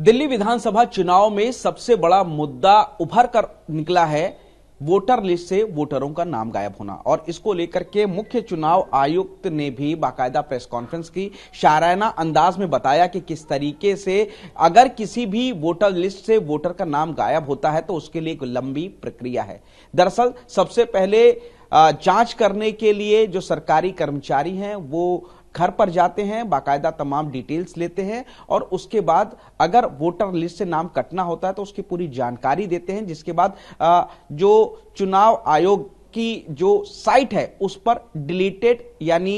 दिल्ली विधानसभा चुनाव में सबसे बड़ा मुद्दा उभर कर निकला है वोटर लिस्ट से वोटरों का नाम गायब होना। और इसको लेकर के मुख्य चुनाव आयुक्त ने भी बाकायदा प्रेस कॉन्फ्रेंस की, शायराना अंदाज में बताया कि किस तरीके से अगर किसी भी वोटर लिस्ट से वोटर का नाम गायब होता है तो उसके लिए एक लंबी प्रक्रिया है। दरअसल सबसे पहले जांच करने के लिए जो सरकारी कर्मचारी हैं वो घर पर जाते हैं, बाकायदा तमाम डिटेल्स लेते हैं और उसके बाद अगर वोटर लिस्ट से नाम कटना होता है तो उसकी पूरी जानकारी देते हैं, जिसके बाद जो चुनाव आयोग की जो साइट है उस पर डिलीटेड यानी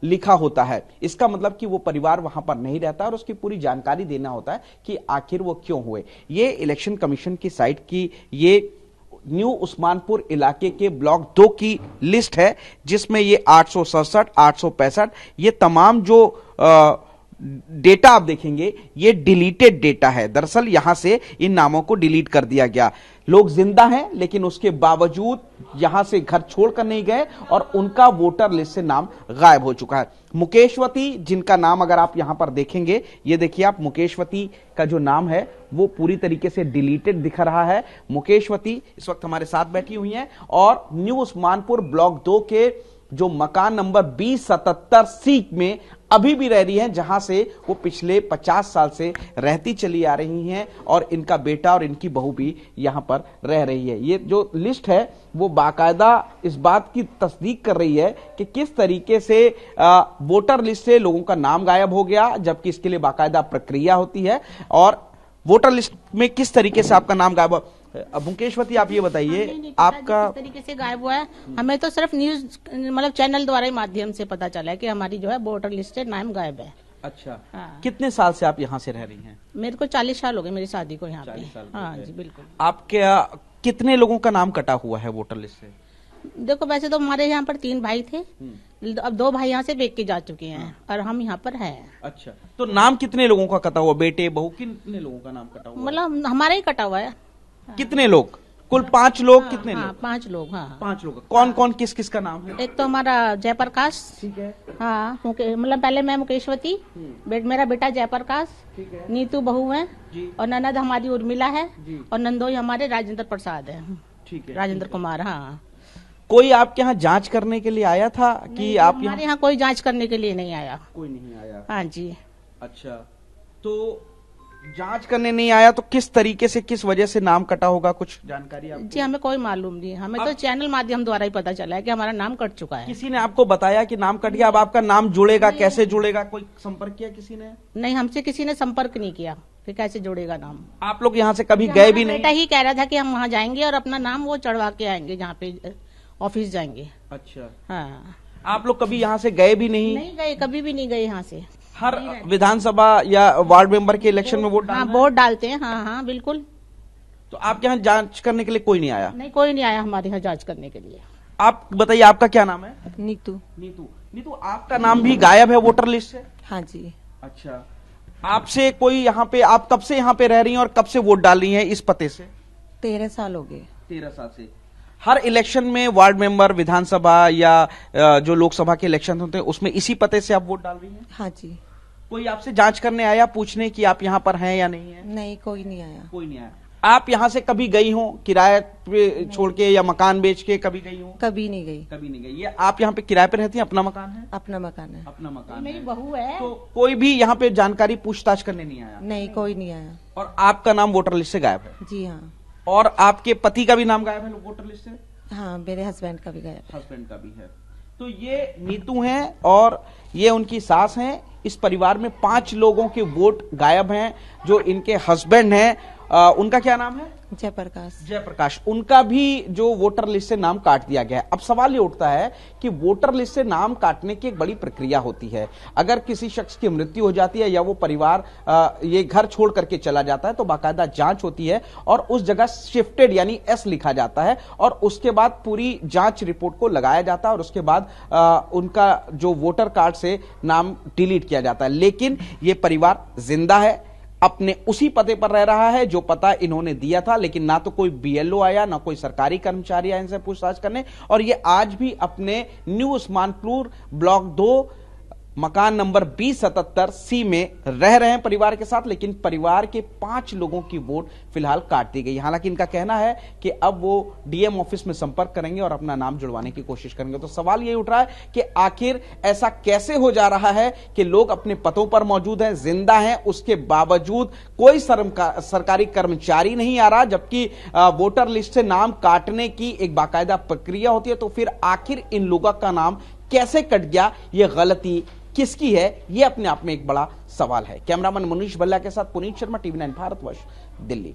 लिखा होता है। इसका मतलब कि वो परिवार वहां पर नहीं रहता और उसकी पूरी जानकारी देना होता है कि आखिर वो क्यों हुए। ये इलेक्शन कमीशन की साइट की ये न्यू उस्मानपुर इलाके के ब्लॉक 2 की लिस्ट है, जिसमें ये 867, 865 ये तमाम जो डेटा आप देखेंगे ये डिलीटेड डेटा है। दरअसल यहां से इन नामों को डिलीट कर दिया गया। लोग जिंदा हैं लेकिन उसके बावजूद यहां से घर छोड़कर नहीं गए और उनका वोटर लिस्ट से नाम गायब हो चुका है। मुकेशवती, जिनका नाम अगर आप यहां पर देखेंगे, ये देखिए आप, मुकेशवती का जो नाम है वो पूरी तरीके से डिलीटेड दिख रहा है। मुकेशवती इस वक्त हमारे साथ बैठी हुई हैं और न्यू उस्मानपुर ब्लॉक 2 के जो मकान नंबर 2077 सी में अभी भी रह रही हैं, जहां से वो पिछले 50 साल से रहती चली आ रही हैं और इनका बेटा और इनकी बहू भी यहां पर रह रही है। ये जो लिस्ट है वो बाकायदा इस बात की तस्दीक कर रही है कि किस तरीके से वोटर लिस्ट से लोगों का नाम गायब हो गया, जबकि इसके लिए बाकायदा प्रक्रिया होती है और वोटर लिस्ट में किस तरीके से आपका नाम गायब। मुकेशवती, आप ये बताइए आपका किस तरीके से गायब हुआ है। हमें तो सिर्फ न्यूज मतलब चैनल द्वारा ही माध्यम से पता चला है कि हमारी जो है वोटर लिस्ट से नाम गायब है। अच्छा, हाँ। कितने साल से आप यहाँ से रह रही हैं? मेरे को 40 साल हो गए मेरी शादी को यहाँ पे। हाँ जी बिल्कुल। आपके कितने लोगों का नाम कटा हुआ है वोटर लिस्ट से? देखो वैसे तो हमारे यहाँ पर 3 भाई थे, अब 2 भाई यहाँ से बेच के जा चुके हैं और हम यहाँ पर हैं। अच्छा, तो नाम कितने लोगों का कटा हुआ? बेटे बहू कितने लोगों का नाम कटा हुआ? मतलब हमारा ही कटा हुआ है। कितने लोग? कुल 5 लोग। हाँ, कितने हाँ, लोग? 5 लोग। हाँ 5 लोग। कौन कौन किस किस का नाम है? एक तो हमारा जयप्रकाश, ठीक है। हाँ मतलब पहले मैं मुकेशवती, मेरा बेटा जयप्रकाश, नीतू बहू है और ननद हमारी उर्मिला है और नंदोई हमारे राजेंद्र प्रसाद है। ठीक है, राजेंद्र कुमार। हाँ। कोई आपके यहाँ जांच करने के लिए आया था कि आप हमारे यहाँ कोई जांच करने के लिए नहीं आया। कोई नहीं आया? हाँ जी। अच्छा, तो जांच करने नहीं आया तो किस तरीके से, किस वजह से नाम कटा होगा, कुछ जानकारी आपको? जी हमें कोई मालूम नहीं, हमें तो चैनल माध्यम द्वारा ही पता चला है कि हमारा नाम कट चुका है। किसी ने आपको बताया कि नाम कट गया, अब आपका नाम जुड़ेगा, कैसे जुड़ेगा? कोई संपर्क किया किसी ने? नहीं, हमसे किसी ने संपर्क नहीं किया कि कैसे जुड़ेगा नाम। आप लोग यहाँ से कभी गए भी नहीं? बेटा ही कह रहा था कि हम वहाँ जाएंगे और अपना नाम वो चढ़वा के आएंगे, जहाँ पे ऑफिस जाएंगे। अच्छा, हाँ। आप लोग कभी यहाँ से गए भी नहीं? नहीं गए, कभी भी नहीं गए यहाँ से। हर विधानसभा या वार्ड मेंबर के इलेक्शन में वोट? हाँ वोट डालते हैं। हाँ हाँ बिल्कुल। तो आपके यहाँ जांच करने के लिए कोई नहीं आया? नहीं, कोई नहीं आया हमारे यहाँ जांच करने के लिए। आप बताइए आपका क्या नाम है? नीतू। नीतू, नीतू आपका नाम भी गायब है वोटर लिस्ट से? हाँ जी। अच्छा, आपसे कोई यहाँ पे, आप कब से यहाँ पे रह रही हैं और कब से वोट डाल रही हैं इस पते से? 13 साल हो गए। 13 साल से। हर इलेक्शन में वार्ड मेंबर, विधानसभा या जो लोकसभा के इलेक्शन होते हैं उसमें इसी पते से आप वोट डाल रही हैं? हाँ जी। कोई आपसे जांच करने आया, पूछने कि आप यहाँ पर हैं या नहीं है? नहीं, कोई नहीं आया। कोई नहीं आया। आप यहाँ से कभी गई हो किराए पे छोड़ के या मकान बेच के कभी गई हो? कभी नहीं गई। कभी नहीं गई। ये आप यहाँ पे किराए पे रहती हैं? अपना मकान है? अपना मकान है। अपना मकान मेरी है। बहू है। तो कोई भी यहाँ पे जानकारी पूछताछ करने नहीं आया? नहीं, कोई नहीं आया। और आपका नाम वोटर लिस्ट से गायब है? जी हाँ। और आपके पति का भी नाम गायब है वोटर लिस्ट से? हाँ, मेरे हस्बैंड का भी गया। हस्बैंड का भी है। तो ये नीतू हैं और ये उनकी सास हैं। इस परिवार में 5 लोगों के वोट गायब हैं। जो इनके हस्बैंड हैं, उनका क्या नाम है? जयप्रकाश। जयप्रकाश। उनका भी जो वोटर लिस्ट से नाम काट दिया गया है। अब सवाल ये उठता है कि वोटर लिस्ट से नाम काटने की एक बड़ी प्रक्रिया होती है। अगर किसी शख्स की मृत्यु हो जाती है या वो परिवार ये घर छोड़ करके चला जाता है तो बाकायदा जांच होती है और उस जगह शिफ्टेड यानी एस लिखा जाता है और उसके बाद पूरी जांच रिपोर्ट को लगाया जाता है और उसके बाद उनका जो वोटर कार्ड से नाम डिलीट किया जाता है। लेकिन ये परिवार जिंदा है, अपने उसी पते पर रह रहा है जो पता इन्होंने दिया था, लेकिन ना तो कोई बीएलओ आया, ना कोई सरकारी कर्मचारी आया इनसे पूछताछ करने, और ये आज भी अपने न्यू उस्मानपुर ब्लॉक 2 मकान नंबर 2077C में रह रहे हैं परिवार के साथ, लेकिन परिवार के 5 लोगों की वोट फिलहाल काट दी गई। हालांकि इनका कहना है कि अब वो डीएम ऑफिस में संपर्क करेंगे और अपना नाम जुड़वाने की कोशिश करेंगे। तो सवाल ये उठ रहा है कि आखिर ऐसा कैसे हो जा रहा है कि लोग अपने पदों पर मौजूद हैं, जिंदा हैं, उसके बावजूद कोई सरकारी कर्मचारी नहीं आ रहा, जबकि वोटर लिस्ट से नाम काटने की एक बाकायदा प्रक्रिया होती है। तो फिर आखिर इन लोगों का नाम कैसे कट गया, यह गलती किसकी है, यह अपने आप में एक बड़ा सवाल है। कैमरामैन मनीष भल्ला के साथ पुनीत शर्मा, टीवी 9 भारतवर्ष, दिल्ली।